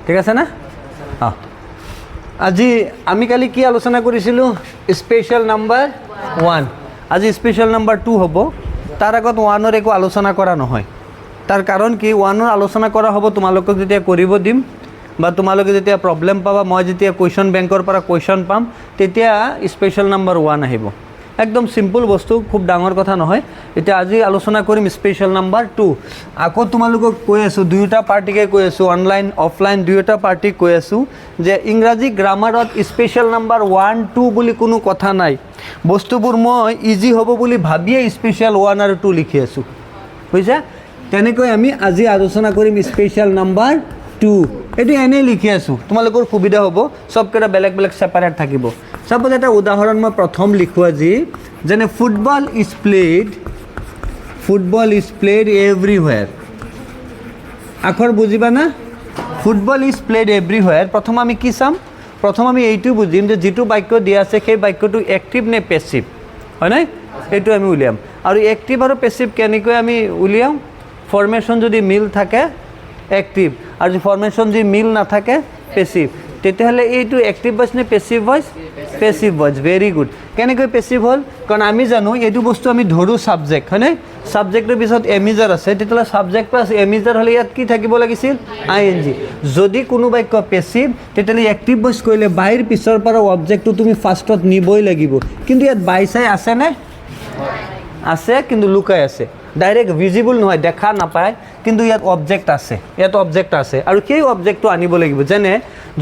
ঠিক আছে না আজি আমি কালি কি আলোচনা কৰিছিলোঁ স্পেশাল নাম্বাৰ 1 আজি স্পেশাল নাম্বাৰ 2 হ'ব তাৰ আগত 1ৰ একো আলোচনা কৰা নহয় তাৰ কাৰণ কি 1ৰ আলোচনা কৰা হ'ব তোমালোকক যেতিয়া কৰিব দিম বা তোমালোকে যেতিয়া প্ৰবলেম পাবা মই যেতিয়া কোৱেশ্চন বেংকৰ পৰা কোৱেশ্চন পাম তেতিয়া স্পেশাল নাম্বাৰ 1 আহিব একদম সিম্পল বস্তু খুব ডাঙৰ কথা নহয় এটা আজি আলোচনা কৰিম স্পেশাল নাম্বাৰ 2 আকৌ তোমালোকক কৈ আছো দুইটা পাৰ্টিকে কৈ আছো অনলাইন অফলাইন দুইটা পাৰ্টি কৈ আছো যে ইংৰাজী গ্ৰামাৰত স্পেশাল নাম্বাৰ 1 2 বুলি কোনো কথা নাই বস্তুবোৰ মই ইজি হ'ব বুলি ভাবিয়ে স্পেশাল 1 আৰু 2 লিখি আছো বুজিছা তেনেকৈ আমি আজি আলোচনা কৰিম স্পেশাল নাম্বাৰ 2 এটো এনে লিখি আছো তোমালোকৰ সুবিধা হ'ব সব কেটা বেলেগ বেলেগ সেপাৰেট থাকিব সাপোজ এটা উদাহৰণ মই প্ৰথম লিখো আজি যেনে ফুটবল ইজ প্লেড এভৰিৱেৰ আখৰ বুজিবা না ফুটবল ইজ প্লেড এভৰিৱেৰ প্ৰথম আমি কি চাম প্ৰথম আমি এইটো বুজিম যে যেটো বাক্য দিয়া আছে সেই বাক্যটো এক্টিভ নে পেসিভ হয় নাই এইটো আমি উলিয়াম আৰু এক্টিভ আৰু পেসিভ কেনেকৈ আমি উলিয়াম ফৰ্মেশন যদি মিল থাকে এক্টিভ আৰু যদি ফৰ্মেশন যদি মিল না থাকে পেসিভ তেতিয়াহলে এইটো এক্টিভ ভয়েস নে passive voice passive voice very good কেনেকৈ পেসিভ হল কাৰণ আমি জানো এইটো বস্তু আমি ধৰো সাবজেক্ট হয়নে সাবজেক্টৰ পিছত এমিজাৰ আছে তেতিয়াহলে সাবজেক্ট প্লাস এমিজাৰ হলে ইয়াত কি থাকিব লাগিছিল আইএনজি যদি কোনো বাক্য পেসিভ তেতিয়াহলে এক্টিভ ভয়েস কইলে বাহিৰ পিছৰ পৰা অবজেক্টটো তুমি ফাৰ্ষ্টত নিবই লাগিব কিন্তু ইয়াত বাইসাই আছে নে আছে কিন্তু লুকাই আছে ডাইৰেক্ট ভিজিবল নহয় দেখা নাপায় কিন্তু ইয়াত অবজেক্ট আছে আৰু সেই অবজেক্টটো আনিব লাগিব যেনে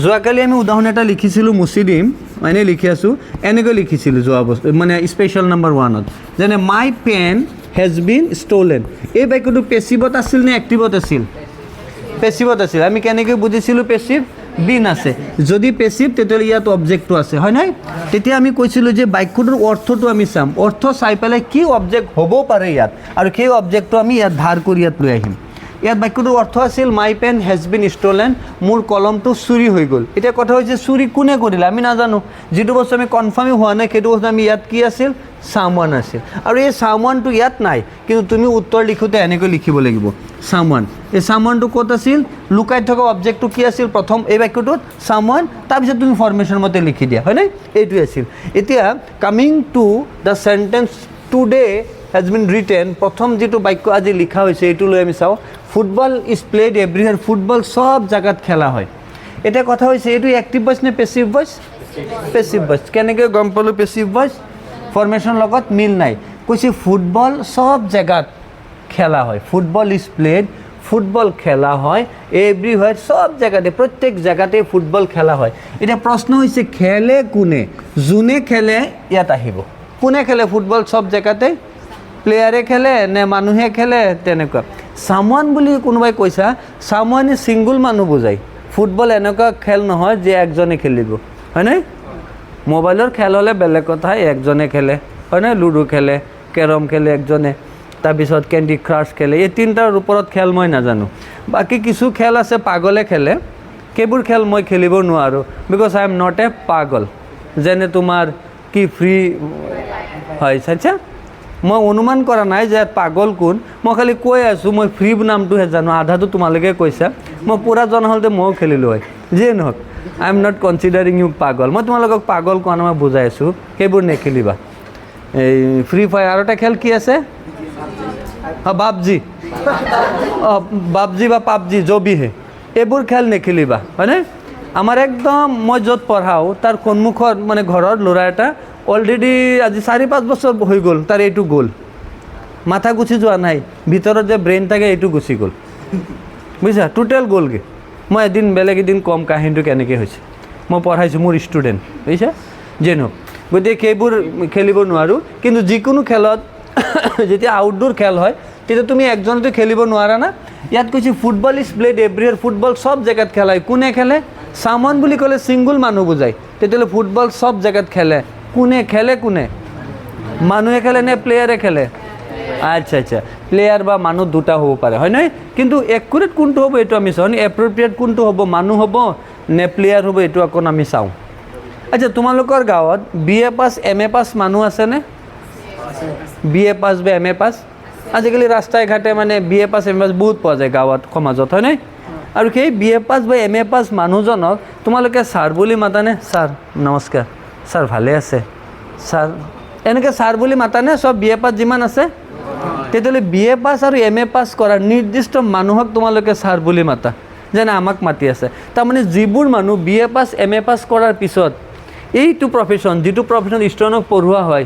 যোৱাকালি আমি উদাহৰণ এটা লিখিছিলোঁ মুছি দিম মানে লিখি আছো এনেকৈ লিখিছিলোঁ যোৱা বস্তু মানে স্পেশাল নাম্বাৰ 1ত যেনে my pen has been stolen এই বাক্যটো পেসিভত আছিল নে এক্টিভত আছিল পেসিভত আছিল আমি কেনেকৈ বুজিছিলোঁ পেসিভ বিন আছে যদি পেসিভ তেতিয়াহলে ইয়াত অবজেক্টটো আছে হয় নাই তেতিয়া আমি কৈছিলোঁ যে বাক্যটোৰ অৰ্থটো আমি চাম অৰ্থ চাই পেলাই কি অবজেক্ট হ'ব পাৰে ইয়াত আৰু সেই অবজেক্টটো আমি ইয়াত ধাৰ কৰি ইয়াত লৈ আহিম ইয়াত বাক্যটোৰ অৰ্থ আছিল my pen has been stolen মোৰ কলমটো চুৰি হৈ গ'ল এতিয়া কথা হৈছে চুৰি কোনে কৰিলে আমি নাজানো যেটো বস্তু আমি কনফাৰ্ম হোৱা নাই সেইটো বস্তু আমি ইয়াত কি আছিল সামওয়ান আছিল আৰু এই সামওয়ানটো ইয়াত নাই কিন্তু তুমি উত্তৰ লিখোতে এনেকৈ লিখিব লাগিব সামওয়ান এই সামওয়ানটো ক'ত আছিল লুকাই থকা অবজেক্টটো কি আছিল প্ৰথম এই বাক্যটোত সামওয়ান তাৰপিছত তুমি ফৰ্মেশন মতে লিখি দিয়া হয় নাই এইটো আছিল এতিয়া coming to the sentence today has been written প্ৰথম যেটো বাক্য আজি লিখা হৈছে এইটো লৈ আমি চাও ফুটবল ইজ প্লেড এভৰিৱেৰ ফুটবল সব জায়গাত খেলা হয় এটা কথা হৈছে এইটো এক্টিভ ভয়েস নে পেসিভ ভয়েস পেসিভ ভয়েস কেনেকৈ গম পালো পেসিভ ভয়েস ফৰ্মেশন লগত মিল নাই কৈছে ফুটবল সব জায়গাত খেলা হয় ফুটবল ইজ প্লেড ফুটবল খেলা হয় এভৰিৱেৰ সব জায়গাতে প্ৰত্যেক জায়গাতে ফুটবল খেলা হয় এটা প্ৰশ্ন হৈছে খেলে কোনে জুনে খেলে ইয়াত আহিব কোনে খেলে ফুটবল সব জায়গাতে প্লেয়ারে খেলে নে মানুহে খেলে তেনেকুৱা সামওয়ান বুলি কোনোবাই কৈছা সামওয়ান সিঙ্গল মানুহ বুজাই ফুটবল এনেকুৱা খেল নহয় যে একজনে খেলিব হয় নাই মোবাইলৰ খেল হলে বেলেগ কথা একজনে খেলে হয় নাই লুডো খেলে কেৰম খেলে একজনে তাৰপিছত কেন্ডি ক্ৰাশ খেলে এই তিনটাৰ ওপৰত খেল মই নাজানো বাকি কিছু খেল আছে পাগলে খেলে কেবোৰ খেল মই খেলিব নোৱাৰো because I am not a পাগল যেনে তোমাৰ কি ফ্ৰী হয় আচ্ছা মই অনুমান কৰা নাই যে পাগল কোন মই খালি কৈ আছো মই ফ্ৰী নামটোহে জানো আধাটো তোমালোকে কৈছা মই পুৰা জনা হলতে মই খেলিলো হয় যে নহক আই এম নট কনসিডাৰিং ইউ পাগল মই তোমালোকক পাগল কোৱা মই বুজাই আছো কেবোৰ নেখেলিবা এই ফ্ৰী ফায়াৰ আৰু এটা খেল কি আছে বাবজি বা পাবজি জবি হে এইবোৰ খেল নেখেলিবা হয়নে আমাৰ একদম মই য'ত পঢ়াও তাৰ সন্মুখত মানে ঘৰৰ ল'ৰা এটা অলৰেডি আজি 4-5 বছৰ হৈ গ'ল তাৰ এইটো গ'ল মাথা গুছি যোৱা নাই ভিতৰত যে ব্ৰেইন থাকে এইটো গুছি গ'ল বুজিছা টোটেল গ'লগে মই এদিন বেলেগ এদিন কম কাহিনীটো কেনেকৈ হৈছে মই পঢ়াইছোঁ মোৰ ষ্টুডেণ্ট বুজিছা যেনো গতিকে সেইবোৰ খেলিব নোৱাৰোঁ কিন্তু যিকোনো খেলত যেতিয়া আউটডোৰ খেল হয় তেতিয়া তুমি একজনতে খেলিব নোৱাৰা না ইয়াত কৈছে ফুটবল ইজ প্লেড এভৰিৱেৰ ফুটবল সব জায়গাত খেলা হয় কোনে খেলে সামওয়ান বুলি ক'লে সিঙ্গল মানুহ বুজায় তেতিয়াহ'লে ফুটবল সব জায়গাত খেলে কোনে খেলে কোনে মানুহে খেলে নে প্লেয়াৰে খেলে আচ্ছা আচ্ছা প্লেয়াৰ বা মানুহ দুটা হ'ব পাৰে হয় নাই কিন্তু একুৰেট কোনটো হ'ব এইটো আমি চাওঁ এপ্ৰপ্ৰিয়েট কোনটো হ'ব মানুহ হ'ব নে প্লেয়াৰ হ'ব এইটো আকৌ আমি চাওঁ আচ্ছা তোমালোকৰ গাঁৱত বিএ পাছ এমএ পাছ মানুহ আছেনে বিএ পাছ বা এমএ পাছ আজিকালি ৰাস্তাই ঘাটে মানে বিএ পাছ এমএ পাছ বহুত পোৱা যায় গাঁৱত সমাজত হয় নাই আৰু সেই BA পাছ বা MA পাছ মানুহজনক তোমালোকে ছাৰ বুলি মাতানে? ছাৰ নমস্কাৰ, ছাৰ ভালে আছে, ছাৰ এনেকৈ ছাৰ বুলি মাতানে? চব BA পাছ যিমান আছে? তেতিয়াহ'লে BA পাছ আৰু MA পাছ কৰা নিৰ্দিষ্ট মানুহক তোমালোকে ছাৰ বুলি মাতা, যেনে আমাক মাতি আছে। তাৰমানে যিবোৰ মানুহ BA পাছ MA পাছ কৰাৰ পিছত এইটো প্ৰফেশ্যন, যিটো প্ৰফেশ্যন ষ্টুডেণ্টক পঢ়োৱা হয়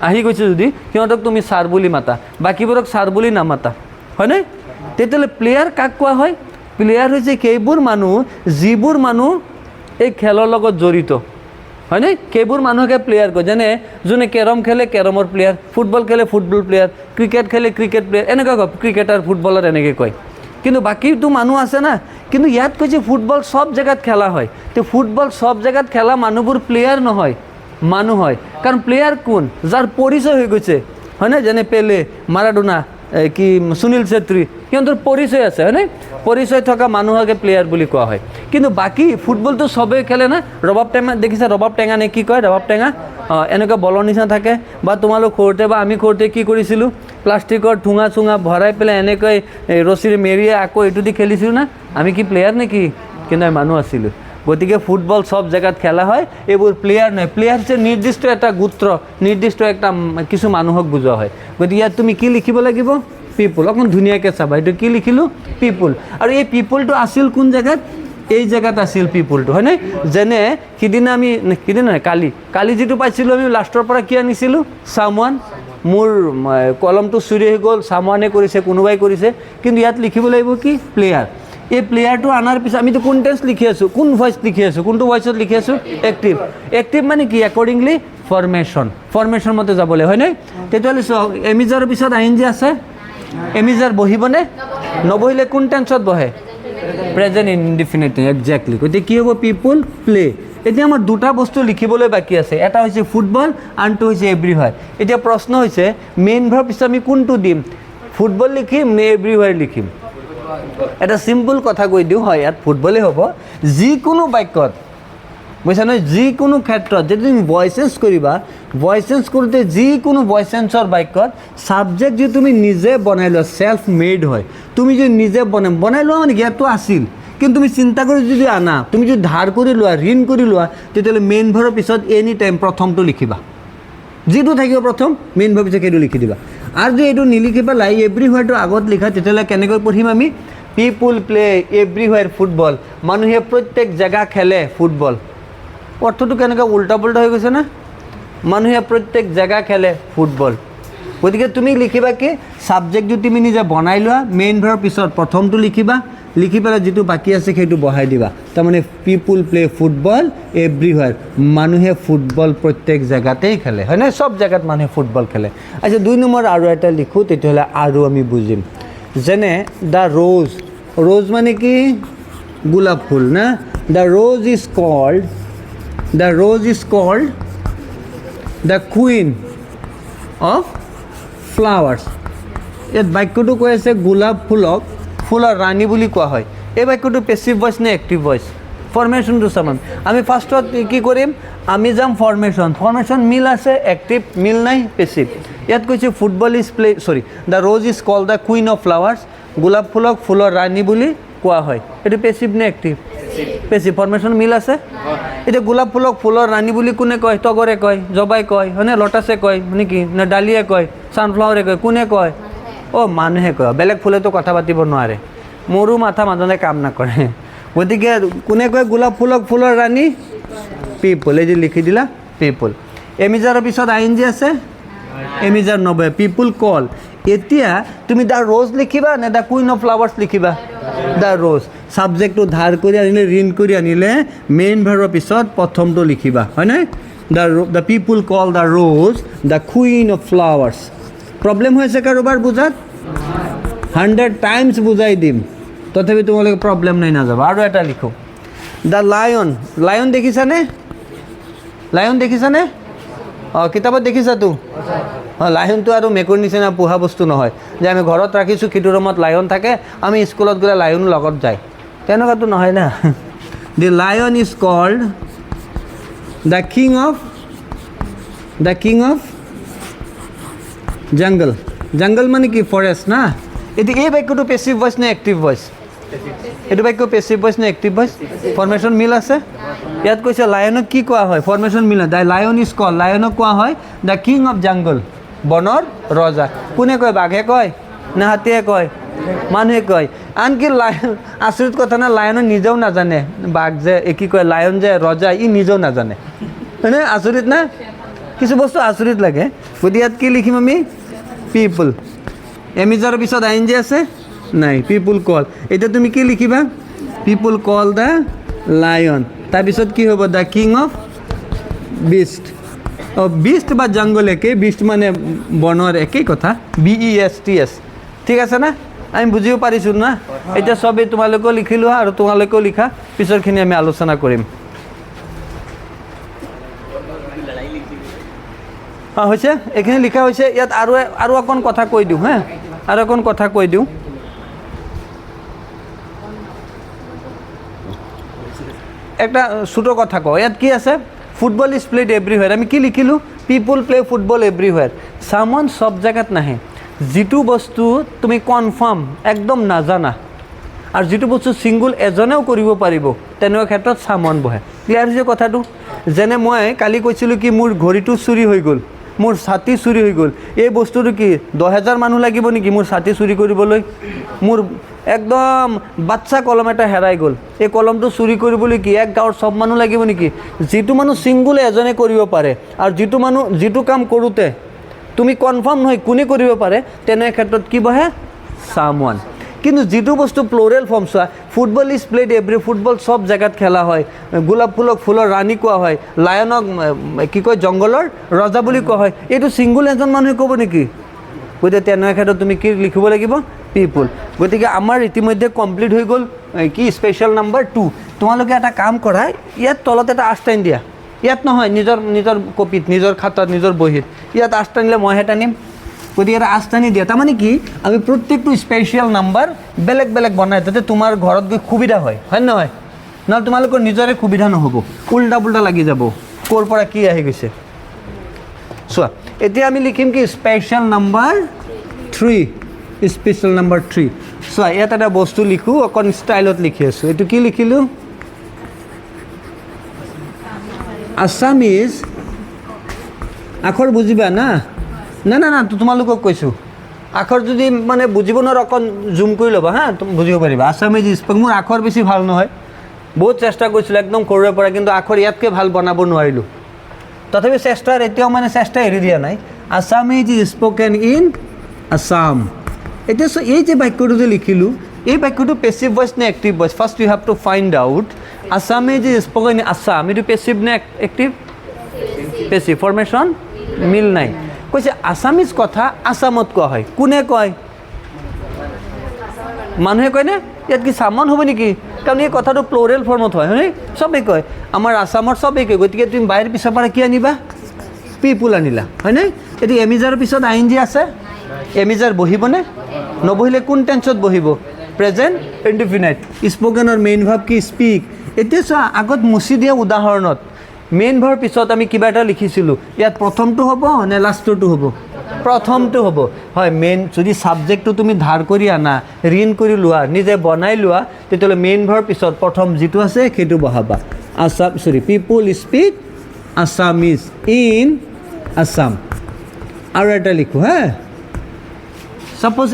আহি গৈছে যদি, সিহঁতক তুমি ছাৰ বুলি মাতা, বাকীবোৰক ছাৰ বুলি নামাতা, হয়নে? তেতিয়াহ'লে প্লেয়াৰ কাক কোৱা হয়? প্লেয়াৰ হৈছে সেইবোৰ মানুহ যিবোৰ মানুহ এই খেলৰ লগত জড়িত, হয়নে? সেইবোৰ মানুহকে প্লেয়াৰ কয়। যেনে যোনে কেৰম খেলে কেৰমৰ প্লেয়াৰ, ফুটবল খেলে ফুটবল প্লেয়াৰ, ক্ৰিকেট খেলে ক্ৰিকেট প্লেয়াৰ, এনেকুৱা কয়। ক্ৰিকেটাৰ ফুটবলাৰ এনেকৈ কয়। কিন্তু বাকীটো মানুহ আছে না। কিন্তু ইয়াত কৈছে ফুটবল সব জেগাত খেলা হয়। তো ফুটবল সব জেগাত খেলা মানুহবোৰ প্লেয়াৰ নহয়, মানুহ হয়। কাৰণ প্লেয়াৰ কোন? যাৰ পৰিচয় হৈ গৈছে, হয়নে? যেনে পেলে, মাৰাডোনা, কি সুনীল ছেত্ৰী, সিহঁতৰ পৰিচয় আছে, হয়নে? পৰিচয় থকা মানুহকে প্লেয়াৰ বুলি কোৱা হয়। কিন্তু বাকী ফুটবলটো সবেই খেলে না। ৰবাব টেঙা দেখিছা? ৰবাব টেঙা নে কি কয়? ৰবাব টেঙা এনেকুৱা বলৰ নিচিনা থাকে। বা তোমালোক সৰুতে বা আমি সৰুতে কি কৰিছিলোঁ? প্লাষ্টিকৰ ঠোঙা চুঙা ভৰাই পেলাই এনেকৈ ৰছীৰে মেৰিয়ে আকৌ এইটো দি খেলিছিলোঁ না। আমি কি প্লেয়াৰ নেকি? কিন্তু আমি মানুহ আছিলোঁ। গতিকে ফুটবল সব জেগাত খেলা হয়, এইবোৰ প্লেয়াৰ নহয়। প্লেয়াৰ হৈছে নিৰ্দিষ্ট এটা গোত্ৰ, নিৰ্দিষ্ট একটা কিছু মানুহক বুজোৱা হয়। গতিকে ইয়াত তুমি কি লিখিব লাগিব? পিপুল। অকণ ধুনীয়াকৈ চাবা, এইটো কি লিখিলোঁ? পিপুল। আৰু এই পিপুলটো আছিল কোন জেগাত? এই জেগাত আছিল পিপুলটো, হয়নে? যেনে সিদিনা আমি, সিদিনা নহয়, কালি যিটো পাইছিলোঁ আমি লাষ্টৰ পৰা কি আনিছিলোঁ? চামৱান। মোৰ কলমটো চুৰি হৈ গ'ল, চামৱানে কৰিছে, কোনোবাই কৰিছে। কিন্তু ইয়াত লিখিব লাগিব কি? প্লেয়াৰ। এই প্লেয়াৰটো অনাৰ পিছত আমিতো কোন টেন্স লিখি আছোঁ, কোন ভইচ লিখি আছোঁ, কোনটো ভইচত লিখি আছোঁ? এক্টিভ। এক্টিভ মানে কি? একৰ্ডিংলি ফৰ্মেশ্যন মতে যাবলৈ, হয়নে? তেতিয়াহ'লে চাওক, এমিজাৰৰ পিছত ING আছে। এমিজাৰ বহিবনে? নবহিলে কোন টেন্সত বহে? Present indefinite. একজেক্টলি। গতিকে কি হ'ব? পিপুল, প্লে। এতিয়া আমাৰ দুটা বস্তু লিখিবলৈ বাকী আছে। এটা হৈছে ফুটবল, আনটো হৈছে এভৰিৱেৰ। এতিয়া প্ৰশ্ন হৈছে মেইন ভাৰ্ব পিছত আমি কোনটো দিম? ফুটবল লিখিম নে এভৰিৱেৰ লিখিম? এটা চিম্পল কথা কৈ দিওঁ, হয় ইয়াত ফুটবলেই হ'ব। যিকোনো বাক্যত, বুজিছা নহয়, যিকোনো ক্ষেত্ৰত যদি তুমি ভইচ চেঞ্জ কৰিবা, ভইচ চেঞ্জ কৰোঁতে যিকোনো ভইচ চেঞ্জৰ বাক্যত ছাবজেক্ট যদি তুমি নিজে বনাই লোৱা, চেল্ফ মেড হয়, তুমি যদি নিজে বনাই লোৱা মানে ইয়াতো আছিল, কিন্তু তুমি চিন্তা কৰি যদি আনা, তুমি যদি ধাৰ কৰি লোৱা, ঋণ কৰি লোৱা, তেতিয়াহ'লে মেইন ভাৰ্বৰ পিছত এনি টাইম প্ৰথমটো লিখিবা। যিটো থাকিব প্ৰথম, মেইন ভাৰ্বৰ পিছত সেইটো লিখি দিবা। আৰু যদি এইটো নিলিখি পেলাই এভৰিৱেৰটো আগত লিখা, তেতিয়াহ'লে কেনেকৈ পঢ়িম আমি? পিপুল প্লে এভৰিৱেৰ ফুটবল। মানুহে প্ৰত্যেক জেগা খেলে ফুটবল। অৰ্থটো কেনেকৈ উল্টা পুল্টা হৈ গৈছে না? মানুহে প্ৰত্যেক জেগা খেলে ফুটবল। গতিকে তুমি লিখিবা কি? ছাবজেক্ট যদি তুমি নিজে বনাই লোৱা, মেইন ভাৰ্বৰ পিছত প্ৰথমটো লিখিবা, লিখি পেলাই যিটো বাকী আছে সেইটো বহাই দিবা। তাৰমানে পিপুল প্লে ফুটবল এভৰিৱেৰ। মানুহে ফুটবল প্ৰত্যেক জেগাতেই খেলে, হয়নে? চব জেগাত মানুহে ফুটবল খেলে। আচ্ছা, 2 নম্বৰ আৰু এটা লিখোঁ, তেতিয়াহ'লে আৰু আমি বুজিম। যেনে দ্য ৰ'জ। ৰ'জ মানে কি? গোলাপ ফুল না। The rose is called the queen of flowers. ইয়াত বাক্যটো কৈ আছে গোলাপ ফুলক ফুলৰ ৰাণী বুলি কোৱা হয়। এই বাক্যটো পেছিভ ভইচ নে এক্টিভ ভইচ? ফৰ্মেশ্যনটো চাম আমি ফাৰ্ষ্টত কি কৰিম? আমি যাম ফৰ্মেশ্যন মিল আছে, এক্টিভ মিল নাই, পেছিভ। ইয়াত কৈছে football is play, the rose is called the queen of flowers. গোলাপ ফুলক ফুলৰ ৰাণী বুলি কোৱা হয়। এইটো পেছিভ নে এক্টিভ? পেছিভ। ফৰ্মেশ্যন মিল আছে। এতিয়া গোলাপ ফুলক ফুলৰ ৰাণী বুলি কোনে কয়? তগৰে কয়, জবাই কয়, হয়নে? লটাছে কয় নেকি? নে ডালিয়াই কয়, ছানফ্লাৱাৰে কয়? কোনে কয়? মানুহে কয়। বেলেগ ফুলেতো কথা পাতিব নোৱাৰে। মোৰো মাথা মাজে কাম নকৰে। গতিকে কোনে কয় গোলাপ ফুলক ফুলৰ ৰাণী? পিপুল। এই যে লিখি দিলা পিপুল। এমিজাৰৰ পিছত ING আছে, এমিজাৰ নবহে, পিপুল কল। এতিয়া তুমি দ্য ৰ'জ লিখিবা নে দ্য কুইন অফ ফ্লাৱাৰ্ছ লিখিবা? The rose. ছাবজেক্টটো ধাৰ কৰি আনিলে, ঋণ কৰি আনিলে, মেইন ভাৰ্বৰ পিছত প্ৰথমটো লিখিবা, হয়নে? The people call the rose the queen of flowers. Problem হৈছে কাৰোবাৰ বুজাত? 100 টাইমছ বুজাই দিম, তথাপি তোমালোকে প্ৰব্লেম নাই, নাযাবা। আৰু এটা লিখোঁ, দ্য লায়ন। লায়ন দেখিছানে? কিতাপত দেখিছাতো? লায়নটো আৰু মেকুৰীৰ নিচিনা পোহা বস্তু নহয় যে আমি ঘৰত ৰাখিছোঁ, সিটো ৰুমত লায়ন থাকে, আমি স্কুলত গ'লে লায়ন লগত যায়, তেনেকুৱাটো নহয় না। The lion is called the king of jungle. জংগল মানে কি? ফৰেষ্ট না। এতিয়া এই বাক্যটো পেছিভ ভইচ নে এক্টিভ ভইচ? এইটো বাক্য পেচিভ ভইচ নে এক্টিভ ভইচ ফৰ্মেশ্যন মিল আছে ইয়াত কৈছে লায়নক কি কোৱা হয় ফৰ্মেশ্যন মিল দ্য লায়ন ইজ কল লায়নক কোৱা হয় দ্য কিং অফ জাংগল বনৰ ৰজা কোনে কয় বাঘে কয় নে হাতীয়ে কয় মানুহে কয় আনকি লায়ন আচৰিত কথা না লায়নে নিজেও নাজানে বাঘ যে কি কয় লায়ন যে ৰজা ই নিজেও নাজানে হয়নে আচৰিত না কিছু বস্তু আচৰিত লাগে গতিকে ইয়াত কি লিখিম আমি পিপল এমিজাৰ পিছত আইএনজি আছে নাই পিপল কল এতিয়া তুমি কি লিখিবা পিপল কল দ্য লায়ন তাৰপিছত কি হ'ব the king of beast beast বা জংগল একেই বিষ্ট মানে বনৰ একেই কথা BESTS ঠিক আছে না আমি বুজিব পাৰিছোঁ না এতিয়া চবেই তোমালোকেও লিখি লোৱা আৰু তোমালোকেও লিখা পিছৰখিনি আমি আলোচনা কৰিম হৈছে এইখিনি লিখা হৈছে ইয়াত আৰু অকণ কথা কৈ দিওঁ হা আৰু অকণ কথা কৈ দিওঁ একটা ছোটো কথা কওঁ ইয়াত কি আছে ফুটবল ইজ প্লেড এভৰিৱেৰ আমি কি লিখিলোঁ পিপল প্লে ফুটবল এভৰিৱেৰ চামন চব জেগাত নাহে যিটো বস্তু তুমি কনফাৰ্ম একদম নাজানা আৰু যিটো বস্তু ছিংগুল এজনেও কৰিব পাৰিব তেনেকুৱা ক্ষেত্ৰত চামন বহে ক্লিয়াৰ হৈছে কথাটো যেনে মই কালি কৈছিলোঁ কি মোৰ ঘড়ীটো চুৰি হৈ গ'ল মোৰ ছাতি চুৰি হৈ গ'ল এই বস্তুটো কি 10,000 মানুহ লাগিব নেকি মোৰ ছাতি চুৰি কৰিবলৈ মোৰ একদম বাচ্চা কলম এটা হেৰাই গ'ল এই কলমটো চুৰি কৰিবলৈ কি এক গাঁৱৰ চব মানুহ লাগিব নেকি যিটো মানুহ ছিংগুল এজনে কৰিব পাৰে আৰু যিটো কাম কৰোঁতে তুমি কনফাৰ্ম নহয় কোনে কৰিব পাৰে তেনে ক্ষেত্ৰত কি বহে সামওয়ান কিন্তু যিটো বস্তু প্লুৰেল ফৰ্ম চোৱা football is played every football সব জায়গাত খেলা হয় গোলাপ ফুলক ফুলৰ ৰাণী কোৱা হয় লায়নক কি কয় জংগলৰ ৰজা বুলি কোৱা হয় এইটো ছিংগুল এজন মানুহে ক'ব নেকি গতিকে তেনে ক্ষেত্ৰত তুমি কি লিখিব লাগিব পিপল গতিকে আমাৰ ইতিমধ্যে কমপ্লিট হৈ গ'ল কি স্পেচিয়েল নাম্বাৰ 2 তোমালোকে এটা কাম কৰা ইয়াত তলত এটা আষ্টাইন দিয়া ইয়াত নহয় নিজৰ কপিত নিজৰ খাতাত নিজৰ বহীত ইয়াত আষ্টাইনলে মই এটা নিম গতিকে এটা আষ্টানি দিয়া তাৰমানে কি আমি প্ৰত্যেকটো স্পেচিয়েল নাম্বাৰ বেলেগ বেলেগ বনাই যাতে তোমাৰ ঘৰত গৈ সুবিধা হয় নহয় নহ'লে তোমালোকৰ নিজৰে সুবিধা নহ'ব উল্টা পুল্টা লাগি যাব ক'ৰ পৰা কি আহি গৈছে চোৱা এতিয়া আমি লিখিম কি স্পেচিয়েল নাম্বাৰ 3 স্পেচিয়েল নাম্বাৰ 3 চোৱা ইয়াত এটা বস্তু লিখোঁ অকণ ষ্টাইলত লিখি আছোঁ এইটো কি লিখিলোঁ আছামিজ আখৰ বুজিবা না না তোমালোকক কৈছোঁ আখৰ যদি মানে বুজিব নোৱাৰা অকণ জুম কৰি ল'বা হা তুমি বুজিব পাৰিবা আছামিজ স্পেক মোৰ আখৰ বেছি ভাল নহয় বহুত চেষ্টা কৰিছিলোঁ একদম সৰুৰে পৰা কিন্তু আখৰ ইয়াতকৈ ভাল বনাব নোৱাৰিলোঁ তথাপি এতিয়াও মানে চেষ্টা এৰি দিয়া নাই Assamese is spoken in Assam এতিয়া এই যে বাক্যটো যে লিখিলোঁ এই বাক্যটো পেচিভ ভইচ নে active voice first you have to find out Assamese is spoken in Assam এইটো পেচিভ নে এক্টিভ পেচিভ ফৰ্মেশ্যন মিল নাই কৈছে আছামিজ কথা আছামত কোৱা হয় কোনে কয় মানুহে কয় নে ইয়াত কি সামন হ'ব নেকি কাৰণ এই কথাটো প্লুৰেল ফৰ্মত হয় হয়নে চবেই কয় আমাৰ আছামৰ চবেই কয় গতিকে তুমি বাহিৰ পিছৰ পৰা কি আনিবা পিপুল আনিলা হয়নে এইটো এমিজাৰৰ পিছত আইএনজি আছে এমিজাৰ বহিবনে নবহিলে কোন টেন্সত বহিব প্ৰেজেণ্ট ইনডিফিনাইট স্পকেনৰ মেইন ভাৰ্ব কি স্পীক এতিয়া চোৱা আগত মুচি দিয়া উদাহৰণত মেইন ভাৰ্ব পিছত আমি কিবা এটা লিখিছিলোঁ ইয়াত প্ৰথমটো হ'ব নে লাষ্টটো হ'ব প্ৰথমটো হ'ব হয় মেইন যদি ছাবজেক্টটো তুমি ধাৰ কৰি আনা ঋণ কৰি লোৱা নিজে বনাই লোৱা তেতিয়াহ'লে মেইন ভাৰ্ব পিছত প্ৰথম যিটো আছে সেইটো বহাবা পিপুল স্পীক আছামিজ ইন আছাম আৰু এটা লিখোঁ হা ছাপ'জ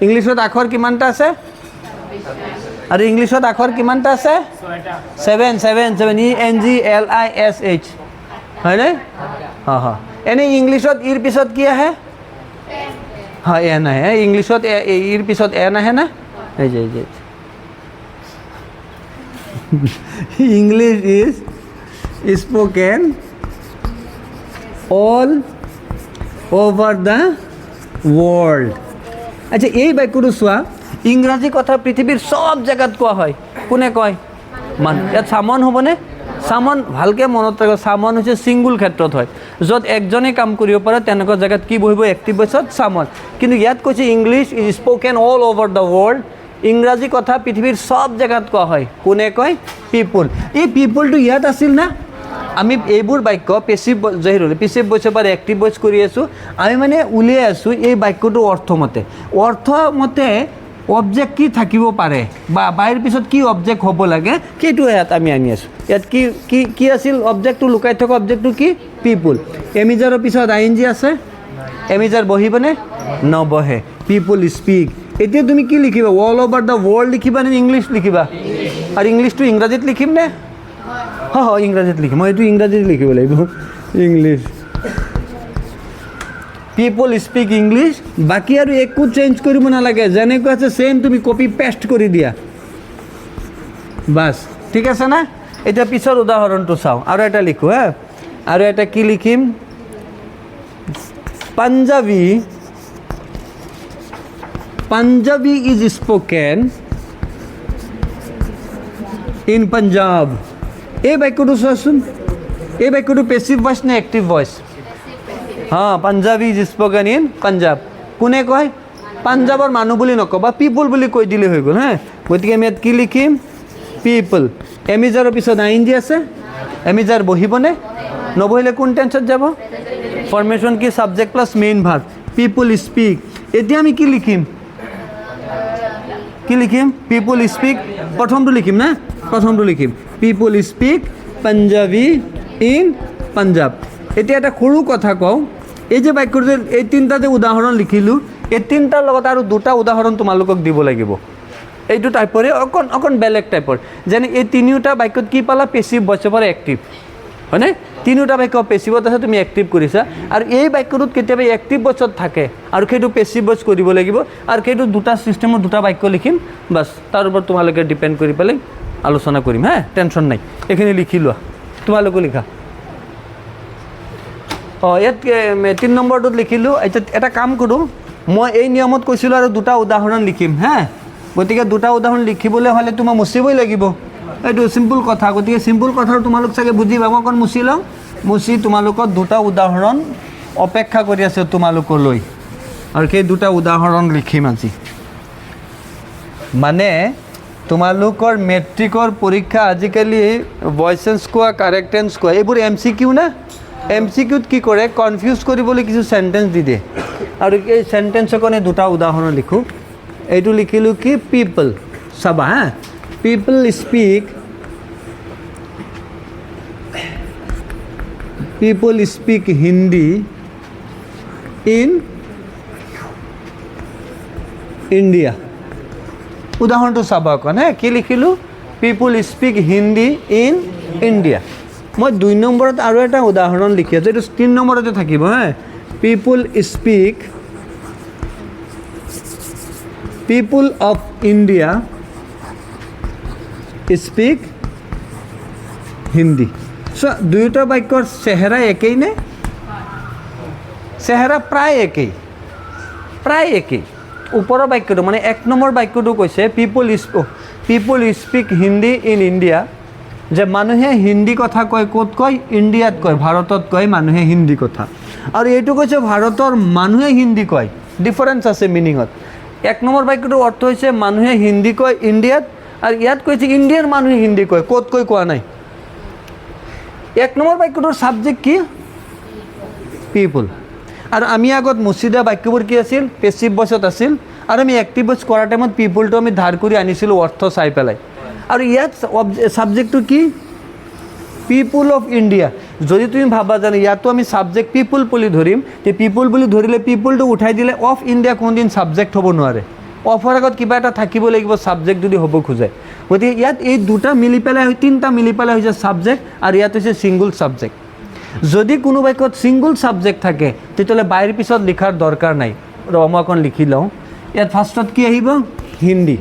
ইংলিছত আখৰ কিমানটা আছে আৰু ইংলিছত আখৰ কিমানটা আছে 7 ENGLISH হয়নে এনেই ইংলিছত ইৰ পিছত কি আহে হয় এন আহে ইংলিছত ইৰ পিছত এন আহে না English is spoken all over the world আচ্ছা এই বাক্যটো চোৱা ইংৰাজী কথা পৃথিৱীৰ সব জেগাত কোৱা হয় কোনে কয় মানুহ ইয়াত সামন হ'বনে সামন ভালকৈ মনত ৰাখিব সামন হৈছে ছিংগুল ক্ষেত্ৰত হয় য'ত একজনে কাম কৰিব পাৰে তেনেকুৱা জেগাত কি বহিব এক্টিভ ভইচত সামন কিন্তু ইয়াত কৈছে English is spoken all over the world ইংৰাজী কথা পৃথিৱীৰ সব জেগাত কোৱা হয় কোনে কয় পিপুল এই পিপুলটো ইয়াত আছিল না আমি এইবোৰ বাক্য পেচিভ পেচিভ ভইচৰ পৰা এক্টিভ ভইচ কৰি আছোঁ আমি মানে উলিয়াই আছোঁ এই বাক্যটোৰ অৰ্থমতে অবজেক্ট কি থাকিব পাৰে বা বাইৰ পিছত কি অবজেক্ট হ'ব লাগে সেইটো ইয়াত আমি আনি আছোঁ ইয়াত কি কি কি আছিল অবজেক্টটো লুকাই থকা অবজেক্টটো কি পিপুল এমিজাৰৰ পিছত ING আছে এমিজাৰ বহিবনে নবহে পিপুল স্পিক এতিয়া তুমি কি লিখিবা অল ওভাৰ দ্য ৱৰ্ল্ড লিখিবা নে ইংলিছ লিখিবা আৰু ইংলিছটো ইংৰাজীত লিখিম নে হয় ইংৰাজীত লিখিম মই এইটো ইংৰাজীত লিখিব লাগিব ইংলিছ পিপল স্পিক ইংলিছ বাকী আৰু একো চেঞ্জ কৰিব নালাগে যেনেকুৱা আছে চেম তুমি কপি পেষ্ট কৰি দিয়া বাছ ঠিক আছে না এতিয়া পিছৰ উদাহৰণটো চাওঁ আৰু এটা লিখোঁ হা আৰু এটা কি লিখিম Punjabi is spoken in Punjab এই বাক্যটো চোৱাচোন এই বাক্যটো পেচিভ ভইচ নে active voice Punjabi is spoken in Punjab কোনে কয় পাঞ্জাবৰ মানুহ বুলি নকবা পিপুল বুলি কৈ দিলে হৈ গ'ল হা গতিকে আমি ইয়াত কি লিখিম পিপল এমিজাৰৰ পিছত ING আছে এমিজাৰ বহিবনে নবহিলে কোন টেন্সত যাব ফৰ্মেশ্যন কি ছাবজেক্ট প্লাছ মেইন ভাৰ্ব পিপুল স্পিক এতিয়া আমি কি লিখিম পিপুল স্পিক প্ৰথমটো লিখিম না প্ৰথমটো লিখিম পিপুল স্পিক পাঞ্জাবী ইন পাঞ্জাব এতিয়া এটা সৰু কথা কওঁ এই যে বাক্যটো যে এই তিনিটা যে উদাহৰণ লিখিলোঁ এই তিনিটাৰ লগত আৰু দুটা উদাহৰণ তোমালোকক দিব লাগিব এইটো টাইপৰে অকণ বেলেগ টাইপৰ যেনে এই তিনিওটা বাক্যত কি পালা পেচিভ ভইচৰ পৰা এক্টিভ হয়নে তিনিওটা বাক্য পেচিভত আছে তুমি এক্টিভ কৰিছা আৰু এই বাক্যটোত কেতিয়াবা এক্টিভ ভইচত থাকে আৰু সেইটো পেচিভ ভইচ কৰিব লাগিব আৰু সেইটো দুটা ছিষ্টেমত দুটা বাক্য লিখিম বাছ তাৰ ওপৰত তোমালোকে ডিপেণ্ড কৰি পেলাই আলোচনা কৰিম হা টেনশ্যন নাই এইখিনি লিখি লোৱা তোমালোকে লিখা ইয়াত 3 নম্বৰটোত লিখিলোঁ এতিয়া এটা কাম কৰোঁ মই এই নিয়মত কৈছিলোঁ আৰু দুটা উদাহৰণ লিখিম হা গতিকে দুটা উদাহৰণ লিখিবলৈ হ'লে তোমাৰ মুচিবই লাগিব এইটো চিম্পুল কথা গতিকে চিম্পুল কথা তোমালোক চাগে বুজিবা মই অকণ মুচি লওঁ মুচি তোমালোকৰ দুটা উদাহৰণ অপেক্ষা কৰি আছে তোমালোকলৈ আৰু সেই দুটা উদাহৰণ লিখিম আজি মানে তোমালোকৰ মেট্ৰিকৰ পৰীক্ষা আজিকালি ভইচেঞ্চ কোৱা কাৰেক্টেঞ্চ কোৱা এইবোৰ MCQ না MCQত কি কৰে কনফিউজ কৰিবলৈ কিছু চেণ্টেঞ্চ দি দিয়ে আৰু এই চেণ্টেঞ্চৰ কাৰণে দুটা উদাহৰণ লিখোঁ এইটো লিখিলোঁ কি পিপল চাবা হা পিপল স্পিক হিন্দী ইন ইণ্ডিয়া উদাহৰণটো চাবা অকণ হে কি লিখিলোঁ পিপল স্পিক হিন্দী ইন ইণ্ডিয়া মই 2 নম্বৰত আৰু এটা উদাহৰণ লিখি আছোঁ এইটো 3 নম্বৰতে থাকিব হা পিপল অফ ইণ্ডিয়া স্পিক হিন্দী চ' দুয়োটা বাক্যৰ চেহেৰা একেই নে চেহেৰা প্ৰায় একেই ওপৰৰ বাক্যটো মানে 1 নম্বৰ বাক্যটো কৈছে পিপল স্পিক হিন্দী ইন ইণ্ডিয়া যে মানুহে হিন্দী কথা কয় ক'ত কয় ইণ্ডিয়াত কয় ভাৰতত কয় মানুহে হিন্দী কথা আৰু এইটো কৈছে ভাৰতৰ মানুহে হিন্দী কয় ডিফাৰেঞ্চ আছে মিনিঙত 1 নম্বৰ বাক্যটোৰ অৰ্থ হৈছে মানুহে হিন্দী কয় ইণ্ডিয়াত আৰু ইয়াত কৈছে ইণ্ডিয়াৰ মানুহে হিন্দী কয় ক'ত কয় কোৱা নাই 1 নম্বৰ বাক্যটোৰ ছাবজেক্ট কি পিপল আৰু আমি আগত মুচিদা বাক্যবোৰ কি আছিল পেচিভ ভইচত আছিল আৰু আমি এক্টিভ ভইচ কৰাৰ টাইমত পিপলটো আমি ধাৰ কৰি আনিছিলোঁ অৰ্থ চাই পেলাই আৰু ইয়াত ছাবজেক্টটো কি পিপল অফ ইণ্ডিয়া যদি তুমি ভাবা জানে ইয়াতো আমি ছাবজেক্ট পিপল বুলি ধৰিম তে পিপল বুলি ধৰিলে পিপলটো উঠাই দিলে অফ ইণ্ডিয়া কোনদিন ছাবজেক্ট হ'ব নোৱাৰে অফৰ আগত কিবা এটা থাকিব লাগিব ছাবজেক্ট যদি হ'ব খোজে গতিকে ইয়াত এই দুটা মিলি পেলাই তিনিটা মিলি পেলাই হৈছে ছাবজেক্ট আৰু ইয়াত হৈছে ছিংগুল ছাবজেক্ট যদি কোনো বাক্যত ছিংগুল ছাবজেক্ট থাকে তেতিয়াহ'লে বাইৰ পিছত লিখাৰ দৰকাৰ নাই মই অকণ লিখি লওঁ ইয়াত ফাৰ্ষ্টত কি আহিব হিন্দী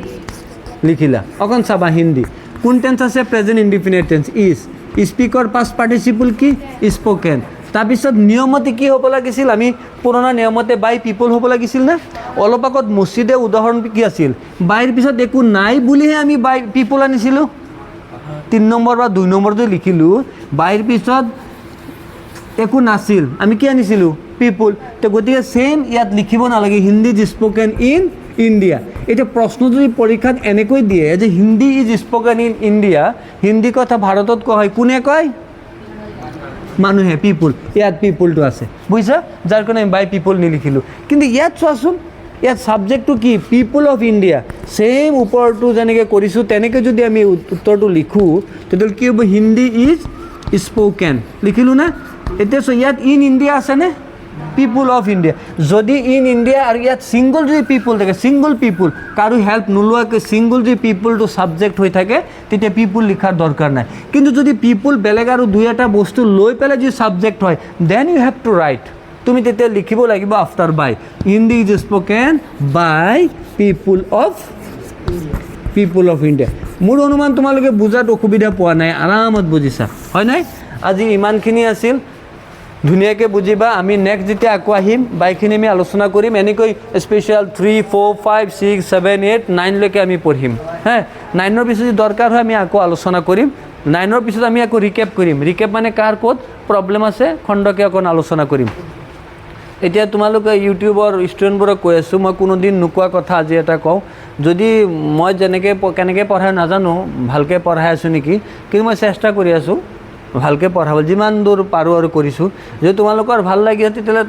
লিখিলা অকণ চাবা হিন্দী কোন টেন্স আছে present indefinite tense speaker past participle কি স্পোকেন তাৰপিছত নিয়মতে কি হ'ব লাগিছিল আমি পুৰণা নিয়মতে বাই পিপল হ'ব লাগিছিল না অলপ আগত মুচিদে উদাহৰণ কি আছিল বাইৰ পিছত একো নাই বুলিহে আমি বাই পিপল আনিছিলোঁ 3 নম্বৰ বা 2 নম্বৰটো লিখিলোঁ বাইৰ পিছত একো নাছিল আমি কি আনিছিলোঁ পিপল তো গতিকে সেম ইয়াত লিখিব নালাগে Hindi is spoken in India এতিয়া প্ৰশ্ন যদি পৰীক্ষাত এনেকৈ দিয়ে যে Hindi is spoken in India Hindi কথা ভাৰতত কোৱা হয় কোনে কয় মানুহে পিপুল ইয়াত পিপুলটো আছে বুজিছা যাৰ কাৰণে আমি বাই পিপুল নিলিখিলোঁ কিন্তু ইয়াত চোৱাচোন ইয়াত ছাবজেক্টটো কি পিপুল অফ ইণ্ডিয়া ছেইম ওপৰটো যেনেকৈ কৰিছোঁ তেনেকৈ যদি আমি উত্তৰটো লিখোঁ তেতিয়াহ'লে কি হ'ব হিন্দী ইজ স্প'কেন লিখিলোঁ না এতিয়া চোৱা ইয়াত ইন ইণ্ডিয়া আছেনে পিপুল অফ ইণ্ডিয়া যদি ইন ইণ্ডিয়া আৰু ইয়াত ছিংগল যদি পিপুল থাকে ছিংগল পিপুল কাৰো হেল্প নোলোৱাকৈ ছিংগল যদি পিপুলটো ছাবজেক্ট হৈ থাকে তেতিয়া পিপুল লিখাৰ দৰকাৰ নাই কিন্তু যদি পিপুল বেলেগ আৰু দুই এটা বস্তু লৈ পেলাই যদি ছাবজেক্ট হয় then you have to write তুমি তেতিয়া লিখিব লাগিব after by Hindi is spoken by people of India মোৰ অনুমান তোমালোকে বুজাত অসুবিধা পোৱা নাই আৰামত বুজিছা হয় নাই আজি ইমানখিনি আছিল ধুনীয়াকৈ বুজিবা আমি নেক্সট যেতিয়া আকৌ আহিম বাইখিনি আমি আলোচনা কৰিম এনেকৈ স্পেচিয়েল 3, 4, 5, 6, 7, 8, 9লৈকে আমি পঢ়িম হে 9ৰ পিছত যদি দৰকাৰ হয় আমি আকৌ আলোচনা কৰিম 9ৰ পিছত আমি আকৌ ৰিকেপ কৰিম ৰিকেপ মানে কাৰ ক'ত প্ৰব্লেম আছে খণ্ডকে অকণ আলোচনা কৰিম এতিয়া তোমালোকে ইউটিউবৰ ষ্টুডেণ্টবোৰক কৈ আছোঁ মই কোনোদিন নোকোৱা কথা আজি এটা কওঁ যদি মই যেনেকৈ কেনেকৈ পঢ়াই নাজানো ভালকৈ পঢ়াই আছোঁ নেকি কিন্তু মই চেষ্টা কৰি আছোঁ ভালকৈ পঢ়াব যিমান দূৰ পাৰোঁ আৰু কৰিছোঁ যদি তোমালোকৰ ভাল লাগিছে তেতিয়াহ'লে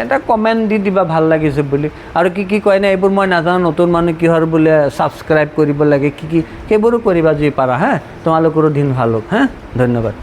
এটা কমেণ্ট দি দিবা ভাল লাগিছে বুলি আৰু কি কয় না এইবোৰ মই নাজানো নতুন মানুহ কিহৰ বোলে ছাবস্ক্ৰাইব কৰিব লাগে কি সেইবোৰো কৰিবা যদি পাৰা হা তোমালোকৰো দিন ভাল হওক হা ধন্যবাদ